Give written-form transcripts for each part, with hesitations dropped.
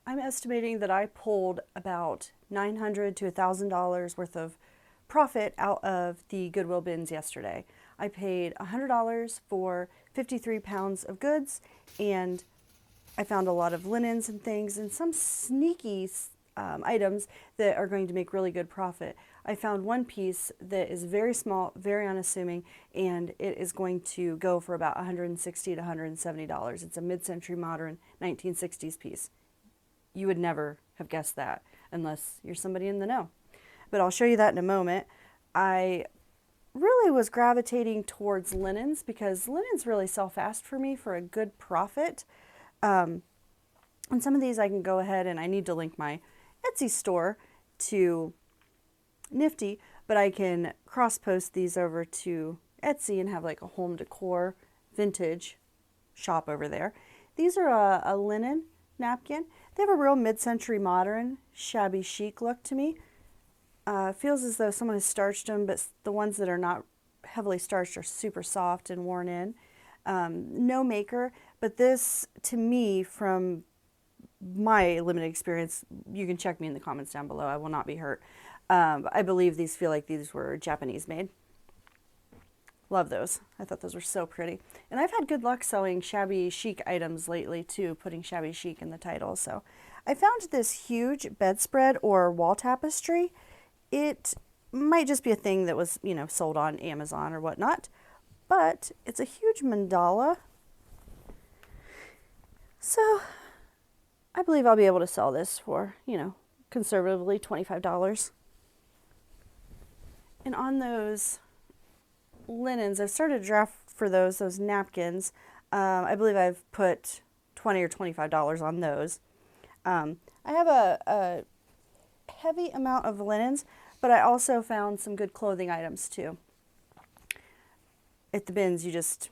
I'm estimating that I pulled about $900 to $1,000 worth of profit out of the Goodwill bins yesterday. I paid $100 for 53 pounds of goods, and I found a lot of linens and things and some sneaky items that are going to make really good profit. I found one piece that is very small, very unassuming, and it is going to go for about $160 to $170. It's a mid-century modern 1960s piece. You would never have guessed that unless you're somebody in the know. But I'll show you that in a moment. I really was gravitating towards linens because linens really sell fast for me for a good profit. And some of these I can go ahead and I need to link my Etsy store to Nifty, but I can cross post these over to Etsy and have like a home decor vintage shop over there. These are a linen napkin. They have a real mid-century modern shabby chic look to me. Feels as though someone has starched them, but the ones that are not heavily starched are super soft and worn in. No maker, but this to me, from my limited experience, you can check me in the comments down below. I will not be hurt. I believe these feel like these were Japanese made. Love those. I thought those were so pretty. And I've had good luck selling shabby chic items lately too, putting shabby chic in the title. So I found this huge bedspread or wall tapestry. It might just be a thing that was, sold on Amazon or whatnot, but it's a huge mandala. So I believe I'll be able to sell this for, conservatively $25. And on those linens, I've started a draft for those napkins. I believe I've put $20 or $25 on those. I have a heavy amount of linens, but I also found some good clothing items too. At the bins, you just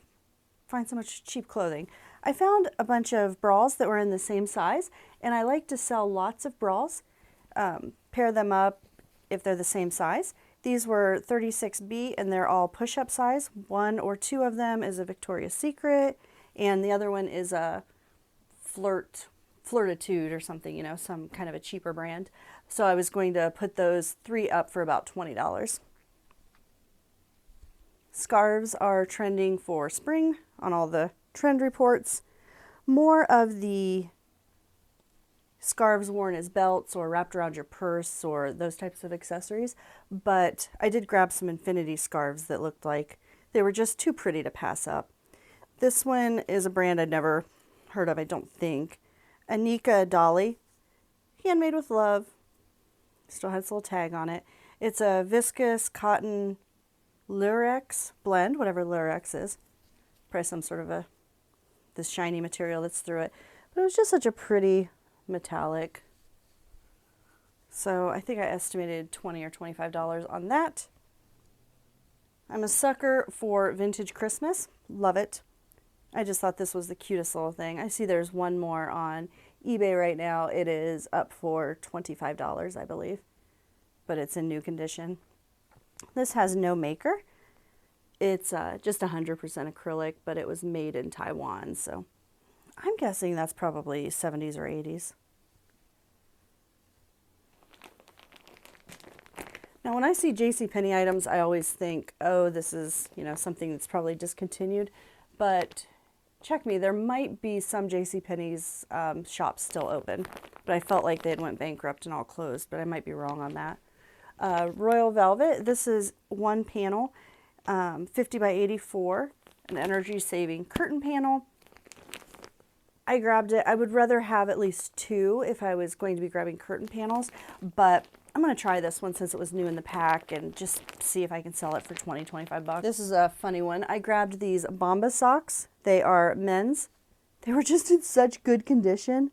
find so much cheap clothing. I found a bunch of bras that were in the same size, and I like to sell lots of bras, pair them up if they're the same size. These were 36B, and they're all push-up size. One or two of them is a Victoria's Secret, and the other one is a Flirtitude or something, some kind of a cheaper brand. So I was going to put those 3 up for about $20. Scarves are trending for spring on all the trend reports. More of the scarves worn as belts or wrapped around your purse or those types of accessories, but I did grab some infinity scarves that looked like they were just too pretty to pass up. This one is a brand I'd never heard of, I don't think. Anika Dolly, handmade with love. Still has a little tag on it. It's a viscous cotton lurex blend, whatever lurex is. Probably some sort of this shiny material that's through it. But it was just such a pretty metallic. So I think I estimated $20 or $25 on that. I'm a sucker for vintage Christmas. Love it. I just thought this was the cutest little thing. I see there's one more on eBay right now. It is up for $25, I believe, but it's in new condition. This has no maker. It's just 100% acrylic, but it was made in Taiwan, so I'm guessing that's probably 70s or 80s. Now, when I see JCPenney items, I always think, oh, this is, something that's probably discontinued, but check me, there might be some JCPenney's shops still open, but I felt like they had went bankrupt and all closed, but I might be wrong on that. Royal Velvet, this is one panel, 50 by 84, an energy saving curtain panel. I grabbed it. I would rather have at least 2 if I was going to be grabbing curtain panels, but I'm going to try this one since it was new in the pack and just see if I can sell it for 20, 25 bucks. This is a funny one. I grabbed these Bomba socks. They are men's. They were just in such good condition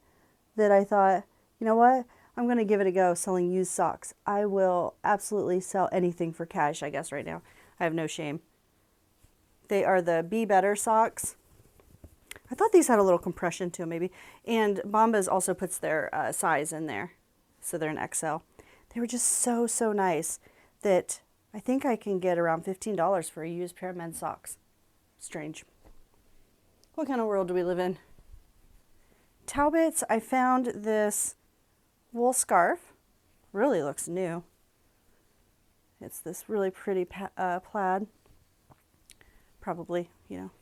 that I thought, you know what? I'm going to give it a go selling used socks. I will absolutely sell anything for cash, I guess, right now. I have no shame. They are the Be Better socks. I thought these had a little compression to them maybe. And Bombas also puts their size in there. So they're an XL. They were just so, so nice that I think I can get around $15 for a used pair of men's socks. Strange. What kind of world do we live in? Talbots, I found this wool scarf. Really looks new. It's this really pretty plaid. Probably,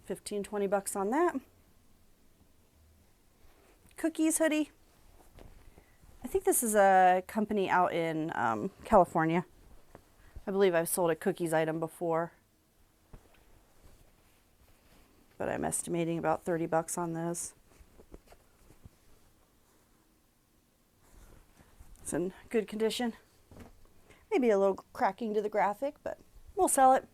15, 20 bucks on that. Cookies hoodie. I think this is a company out in California. I believe I've sold a cookies item before. But I'm estimating about 30 bucks on this. It's in good condition. Maybe a little cracking to the graphic, but we'll sell it.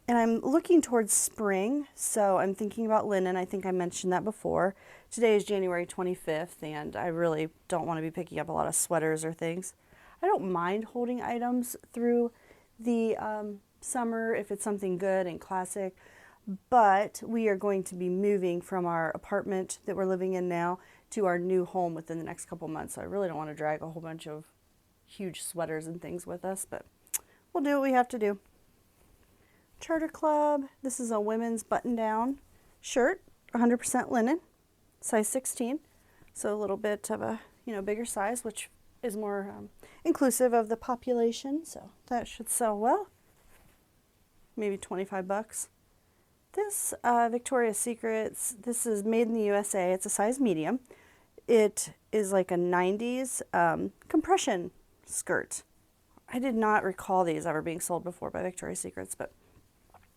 And I'm looking towards spring, so I'm thinking about linen. I think I mentioned that before. Today is January 25th, and I really don't want to be picking up a lot of sweaters or things. I don't mind holding items through the summer if it's something good and classic, but we are going to be moving from our apartment that we're living in now to our new home within the next couple months. So I really don't want to drag a whole bunch of huge sweaters and things with us, but we'll do what we have to do. Charter Club, this is a women's button-down shirt, 100% linen, size 16. So a little bit of a, bigger size, which is more inclusive of the population. So that should sell well. Maybe 25 bucks. This Victoria's Secrets, this is made in the USA. It's a size medium. It is like a 90s compression skirt. I did not recall these ever being sold before by Victoria's Secrets, but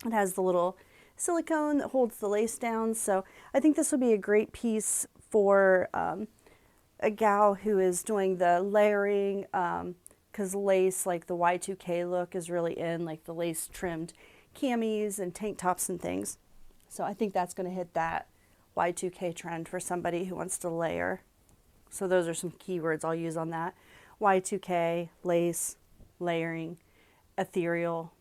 it has the little silicone that holds the lace down. So I think this would be a great piece for a gal who is doing the layering, because lace, like the Y2K look, is really in, like the lace trimmed camis and tank tops and things. So I think that's going to hit that Y2K trend for somebody who wants to layer. So those are some keywords I'll use on that. Y2K, lace, layering, ethereal.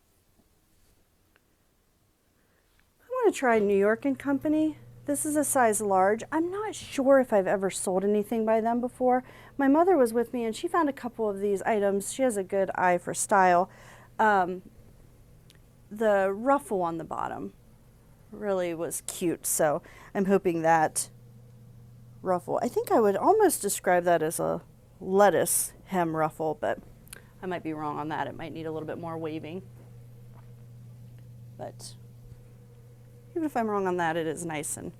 I want to try New York & Company. This is a size large. I'm not sure if I've ever sold anything by them before. My mother was with me and she found a couple of these items. She has a good eye for style. The ruffle on the bottom really was cute, so I'm hoping that ruffle, I think I would almost describe that as a lettuce hem ruffle, but I might be wrong on that. It might need a little bit more waving. But even if I'm wrong on that, it is nice and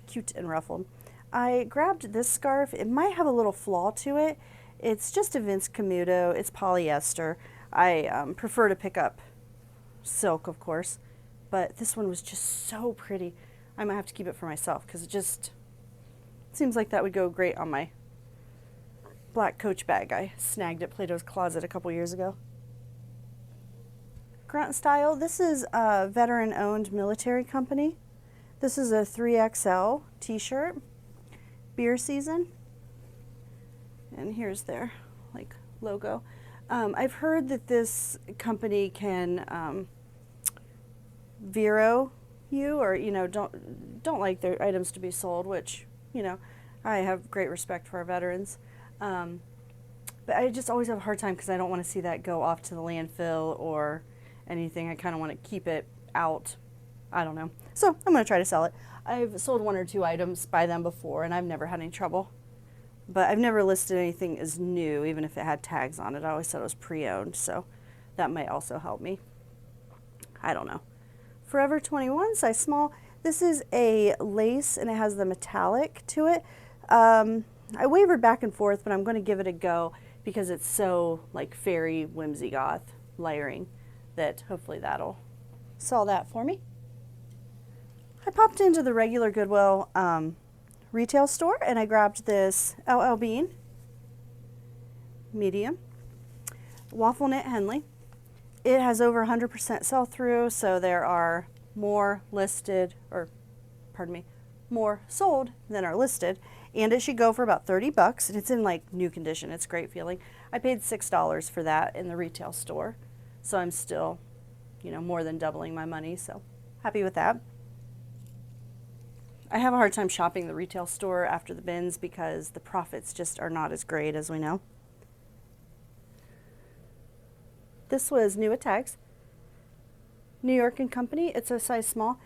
cute and ruffled. I grabbed this scarf. It might have a little flaw to it. It's just a Vince Camuto. It's polyester. I prefer to pick up silk, of course, but this one was just so pretty. I might have to keep it for myself because it just seems like that would go great on my black Coach bag I snagged at Plato's Closet a couple years ago. Grunt Style, this is a veteran-owned military company. This is a 3XL t-shirt, beer season, and here's their logo. I've heard that this company can Vero you, or don't like their items to be sold, which I have great respect for our veterans, but I just always have a hard time because I don't want to see that go off to the landfill or anything. I kind of want to keep it out. I don't know, so I'm going to try to sell it. I've sold 1 or 2 items by them before and I've never had any trouble, but I've never listed anything as new, even if it had tags on it. I always said it was pre-owned, so that might also help me. I don't know. Forever 21, size small. This is a lace and it has the metallic to it. I wavered back and forth, but I'm going to give it a go because it's so fairy whimsy goth layering that hopefully that'll sell that for me. I popped into the regular Goodwill retail store and I grabbed this LL Bean medium waffle knit Henley. It has over 100% sell-through, so there are more more sold than are listed, and it should go for about 30 bucks, and it's in new condition. It's great feeling. I paid $6 for that in the retail store, so I'm still, more than doubling my money, so happy with that. I have a hard time shopping the retail store after the bins because the profits just are not as great as we know. This was new at Tags. New York & Company. It's a size small.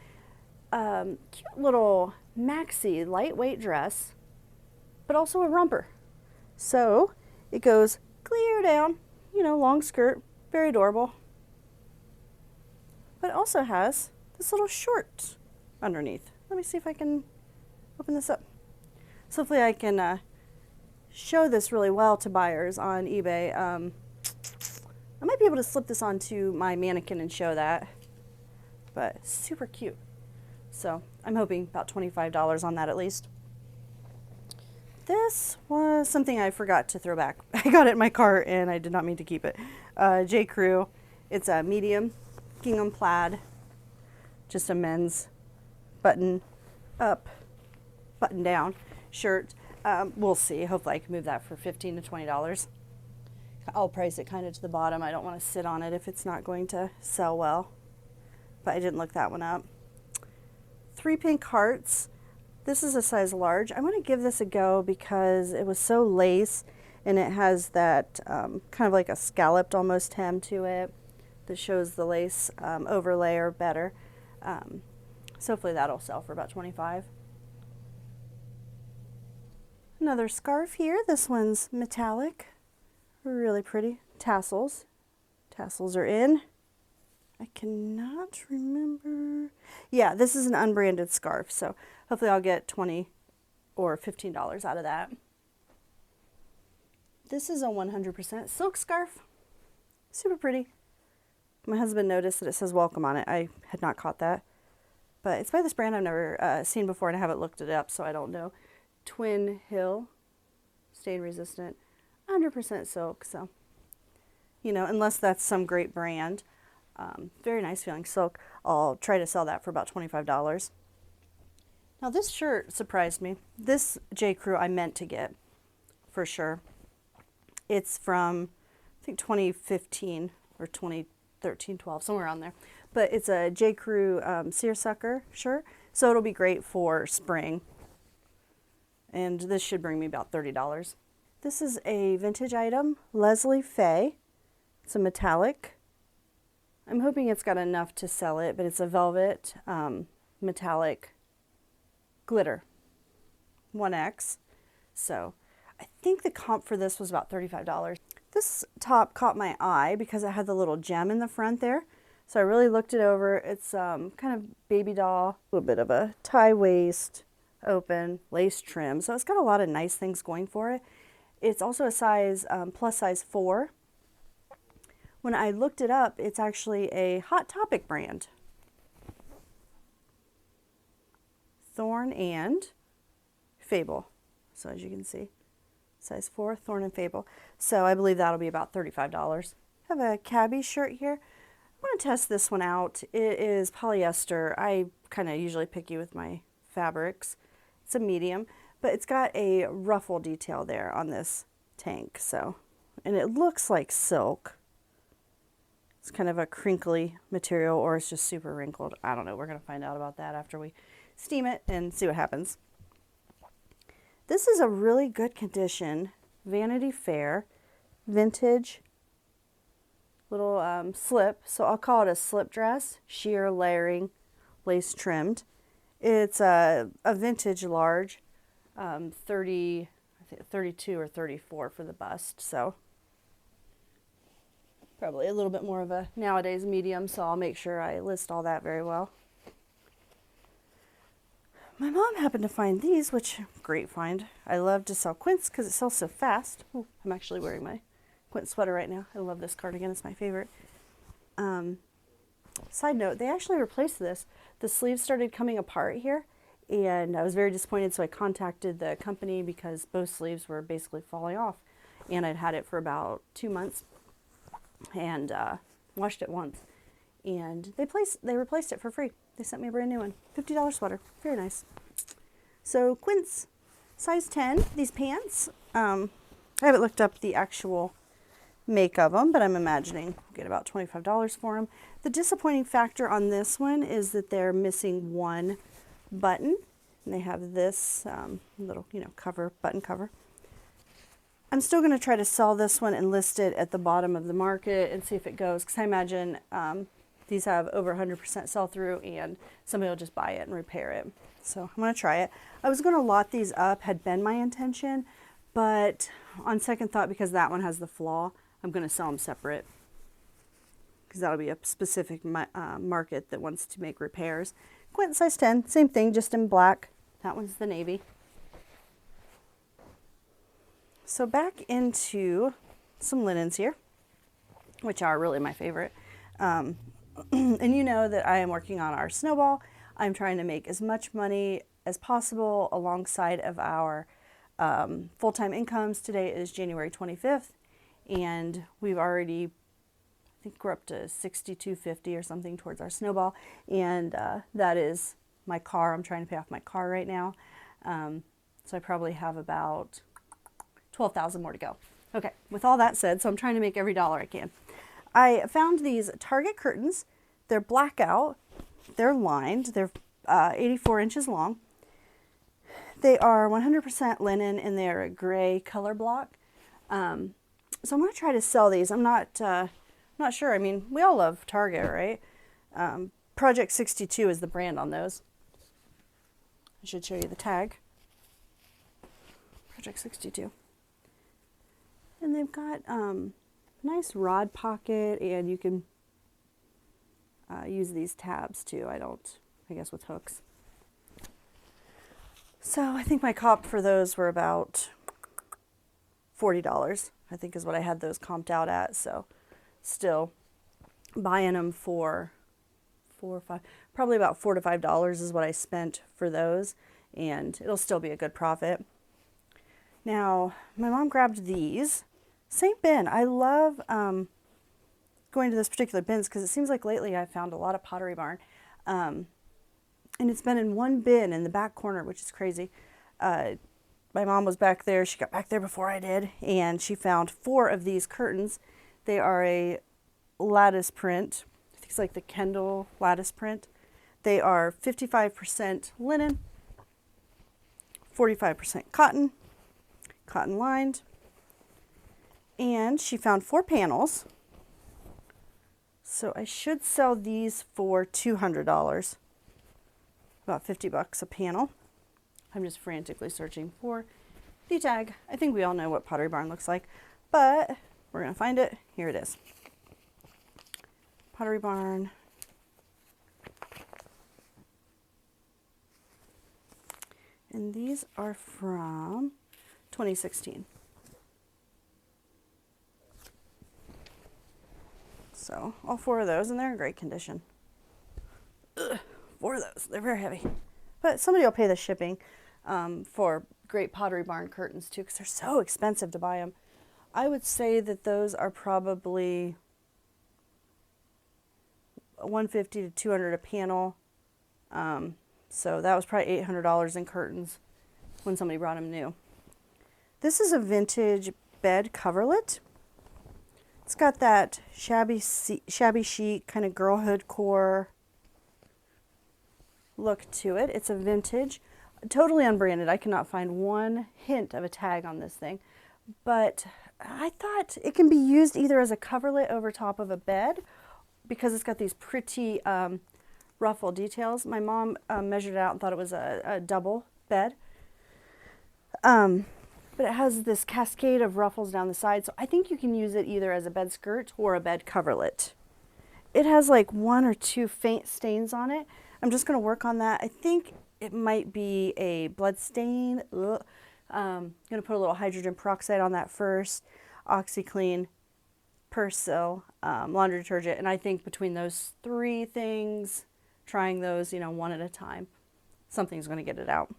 Cute little maxi lightweight dress, but also a romper. So it goes clear down, you know, long skirt, very adorable. But it also has this little short underneath. Let me see if I can open this up. So hopefully I can show this really well to buyers on eBay. I might be able to slip this onto my mannequin and show that, but super cute. So I'm hoping about $25 on that at least. This was something I forgot to throw back. I got it in my cart and I did not mean to keep it. J. Crew. It's a medium gingham plaid, just a men's button up, button down shirt. We'll see. Hopefully I can move that for $15 to $20. I'll price it kind of to the bottom. I don't want to sit on it if it's not going to sell well. But I didn't look that one up. 3 pink hearts. This is a size large. I'm going to give this a go because it was so lace and it has that kind of like a scalloped almost hem to it that shows the lace overlay or better. So hopefully that'll sell for about $25. Another scarf here. This one's metallic. Really pretty. Tassels. Tassels are in. I cannot remember. Yeah, this is an unbranded scarf, so hopefully I'll get $20 or $15 out of that. This is a 100% silk scarf. Super pretty. My husband noticed that it says welcome on it. I had not caught that. But it's by this brand I've never seen before and I haven't looked it up, so I don't know. Twin Hill. Stain resistant. 100% silk, so, you know, unless that's some great brand. Very nice feeling silk. I'll try to sell that for about $25. Now this shirt surprised me. This J. Crew I meant to get for sure. It's from, I think 2015 or 2013, 12, somewhere around there. But it's a J. Crew seersucker shirt, so it'll be great for spring. And this should bring me about $30. This is a vintage item, Leslie Faye. It's a metallic. I'm hoping it's got enough to sell it, but it's a velvet metallic glitter, 1X. So I think the comp for this was about $35. This top caught my eye because it had the little gem in the front there. So I really looked it over. It's kind of baby doll, a little bit of a tie waist, open, lace trim. So it's got a lot of nice things going for it. It's also a size, plus size 4. When I looked it up, it's actually a Hot Topic brand. Thorn and Fable. So as you can see, size 4, Thorn and Fable. So I believe that'll be about $35. I have a Cazy shirt here. I want to test this one out. It is polyester. I kind of usually picky with my fabrics. It's a medium. But it's got a ruffle detail there on this tank, so, and it looks like silk. It's kind of a crinkly material, or it's just super wrinkled. I don't know. We're going to find out about that after we steam it and see what happens. This is a really good condition Vanity Fair vintage little slip. So I'll call it a slip dress, sheer layering, lace trimmed. It's a vintage large. 30, I think 32 or 34 for the bust, so probably a little bit more of a nowadays medium, so I'll make sure I list all that very well. My mom happened to find these, which, great find. I love to sell quints because it sells so fast. Ooh, I'm actually wearing my quint sweater right now. I love this cardigan, it's my favorite. Side note, they actually replaced this. The sleeves started coming apart here. And I was very disappointed, so I contacted the company because both sleeves were basically falling off. And I'd had it for about 2 months and washed it once. And they replaced it for free. They sent me a brand new one. $50 sweater. Very nice. So quints, size 10. These pants, I haven't looked up the actual make of them, but I'm imagining I'll get about $25 for them. The disappointing factor on this one is that they're missing one button, and they have this little, you know, cover, button cover. I'm still going to try to sell this one and list it at the bottom of the market and see if it goes, because I imagine These have over 100% sell-through, and somebody will just buy it and repair it. So I'm going to try it. I was going to lot these up, had been my intention, but on second thought, because that one has the flaw, I'm going to sell them separate, because that'll be a specific market that wants to make repairs. Quint size 10, same thing, just in black. That one's the navy. So back into some linens here, which are really my favorite. And you know that I am working on our snowball. I'm trying to make as much money as possible alongside of our full-time incomes. Today is January 25th, and we've already, I think we're up to $62.50 or something towards our snowball, and that is my car. I'm trying to pay off my car right now, so I probably have about 12,000 more to go. Okay, with all that said, so I'm trying to make every dollar I can. I found these Target curtains. They're blackout. They're lined. They're 84 inches long. They are 100% linen, and they're a gray color block. So I'm going to try to sell these. I'm not sure. I mean, we all love Target, right? Project 62 is the brand on those. I should show you the tag. Project 62. And they've got nice rod pocket, and you can use these tabs too. I guess with hooks. So I think my comp for those were about $40, I think is what I had those comped out at. So still buying them for probably about $4 to $5 is what I spent for those, and it'll still be a good profit. Now, my mom grabbed these. Same bin. I love going to this particular bins because it seems like lately I've found a lot of Pottery Barn. And it's been in one bin in the back corner, which is crazy. My mom was back there. She got back there before I did, and she found 4 of these curtains. They are a lattice print. I think it's like the Kendall lattice print. They are 55% linen, 45% cotton, cotton lined. And she found 4 panels. So I should sell these for $200. About $50 a panel. I'm just frantically searching for the tag. I think we all know what Pottery Barn looks like, but we're going to find it. Here it is. Pottery Barn. And these are from 2016. So all 4 of those, and they're in great condition. Ugh, 4 of those, they're very heavy. But somebody will pay the shipping for great Pottery Barn curtains too, because they're so expensive to buy them. I would say that those are probably $150 to $200 a panel. So that was probably $800 in curtains when somebody brought them new. This is a vintage bed coverlet. It's got that shabby chic kind of girlhood core look to it. It's a vintage, totally unbranded. I cannot find one hint of a tag on this thing, but I thought it can be used either as a coverlet over top of a bed because it's got these pretty ruffle details. My mom measured it out and thought it was a double bed. But it has this cascade of ruffles down the side, so I think you can use it either as a bed skirt or a bed coverlet. It has like 1 or 2 faint stains on it. I'm just going to work on that. I think it might be a blood stain. I'm going to put a little hydrogen peroxide on that first, OxyClean, Persil, laundry detergent, and I think between those 3 things, trying those, one at a time, something's going to get it out.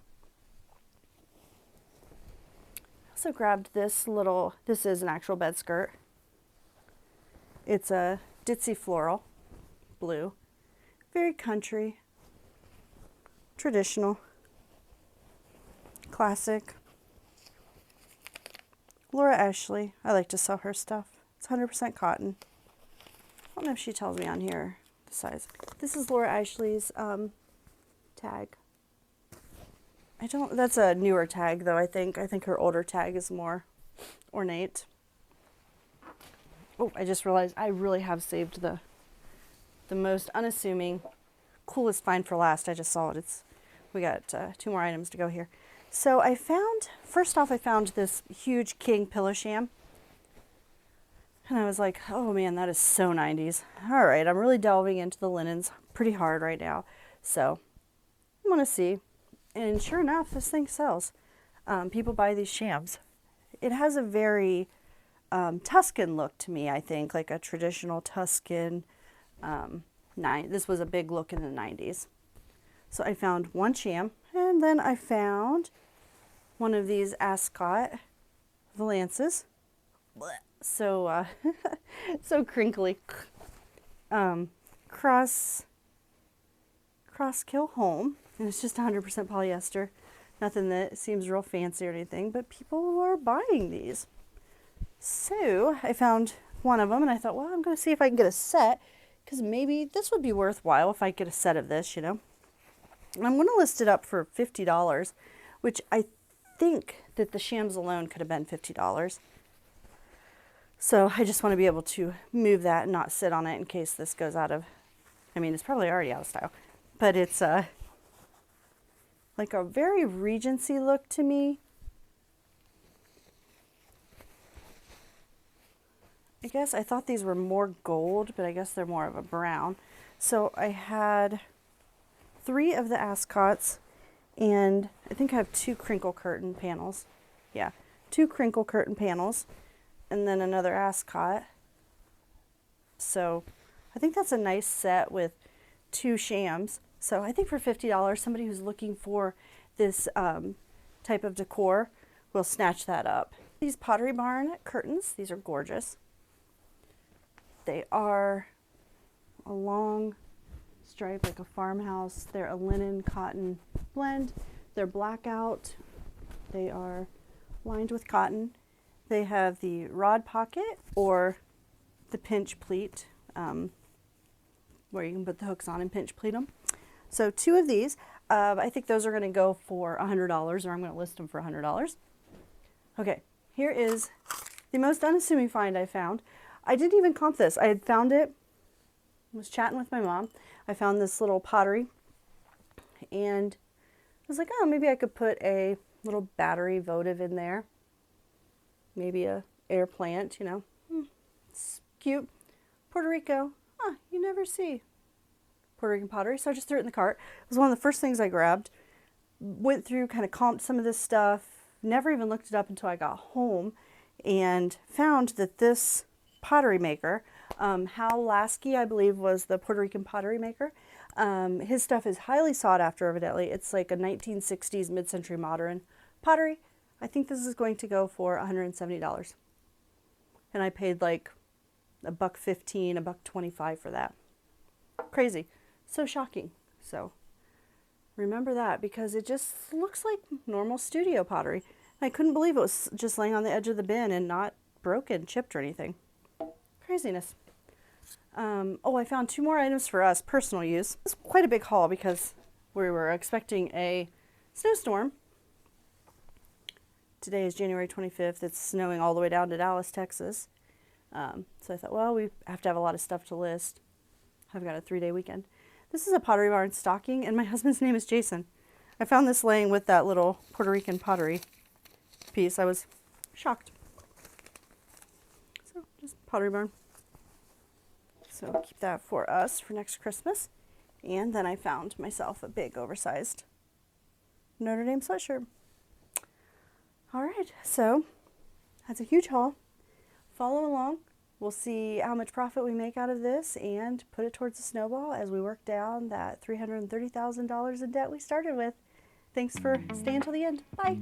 Also grabbed this is an actual bed skirt. It's a ditzy floral blue, very country, traditional, classic. Laura Ashley, I like to sell her stuff. It's 100% cotton. I don't know if she tells me on here the size. This is Laura Ashley's tag. That's a newer tag though, I think. I think her older tag is more ornate. Oh, I just realized I really have saved the the most unassuming, coolest find for last. I just saw it. We got 2 more items to go here. So first off, I found this huge king pillow sham. And I was like, oh man, that is so 90s. All right, I'm really delving into the linens pretty hard right now. So I'm going to see. And sure enough, this thing sells. People buy these shams. It has a very Tuscan look to me, I think, like a traditional Tuscan. This was a big look in the 90s. So I found one sham, and then I found one of these Ascot valances. So so crinkly. Cross kill home, and it's just 100% polyester. Nothing that seems real fancy or anything, but people are buying these. So I found one of them, and I thought, well, I'm going to see if I can get a set, because maybe this would be worthwhile if I get a set of this, you know. And I'm going to list it up for $50, which I think that the shams alone could have been $50. So I just want to be able to move that and not sit on it in case this goes out of, I mean, it's probably already out of style, but it's like a very Regency look to me. I guess I thought these were more gold, but I guess they're more of a brown. So I had 3 of the Ascots, and I think I have 2 crinkle curtain panels. Yeah, 2 crinkle curtain panels, and then another Ascot. So I think that's a nice set with 2 shams. So I think for $50, somebody who's looking for this type of decor will snatch that up. These Pottery Barn curtains, these are gorgeous. They are a long stripe like a farmhouse. They're a linen cotton blend. They're blackout. They are lined with cotton. They have the rod pocket or the pinch pleat, where you can put the hooks on and pinch pleat them. So 2 of these, I think those are going to go for $100, or I'm going to list them for $100. Okay, here is the most unassuming find I found. I didn't even comp this. I had found it, was chatting with my mom. I found this little pottery, and I was like, oh, maybe I could put a little battery votive in there. Maybe a air plant, you know. It's cute. Puerto Rico. You never see Puerto Rican pottery. So I just threw it in the cart. It was one of the first things I grabbed. Went through, kind of comped some of this stuff. Never even looked it up until I got home, and found that this pottery maker, Hal Lasky, I believe, was the Puerto Rican pottery maker. His stuff is highly sought after, evidently. It's like a 1960s mid-century modern pottery. I think this is going to go for $170. And I paid like $1.15, $1.25 for that. Crazy. So shocking. So remember that, because it just looks like normal studio pottery. I couldn't believe it was just laying on the edge of the bin and not broken, chipped, or anything. Craziness. Oh, I found 2 more items for us, personal use. It's quite a big haul because we were expecting a snowstorm. Today is January 25th. It's snowing all the way down to Dallas, Texas. So I thought, well, we have to have a lot of stuff to list. I've got a 3-day weekend. This is a Pottery Barn stocking, and my husband's name is Jason. I found this laying with that little Puerto Rican pottery piece. I was shocked. So just Pottery Barn. So keep that for us for next Christmas. And then I found myself a big oversized Notre Dame sweatshirt. All right, so that's a huge haul. Follow along. We'll see how much profit we make out of this and put it towards the snowball as we work down that $330,000 in debt we started with. Thanks for staying till the end. Bye.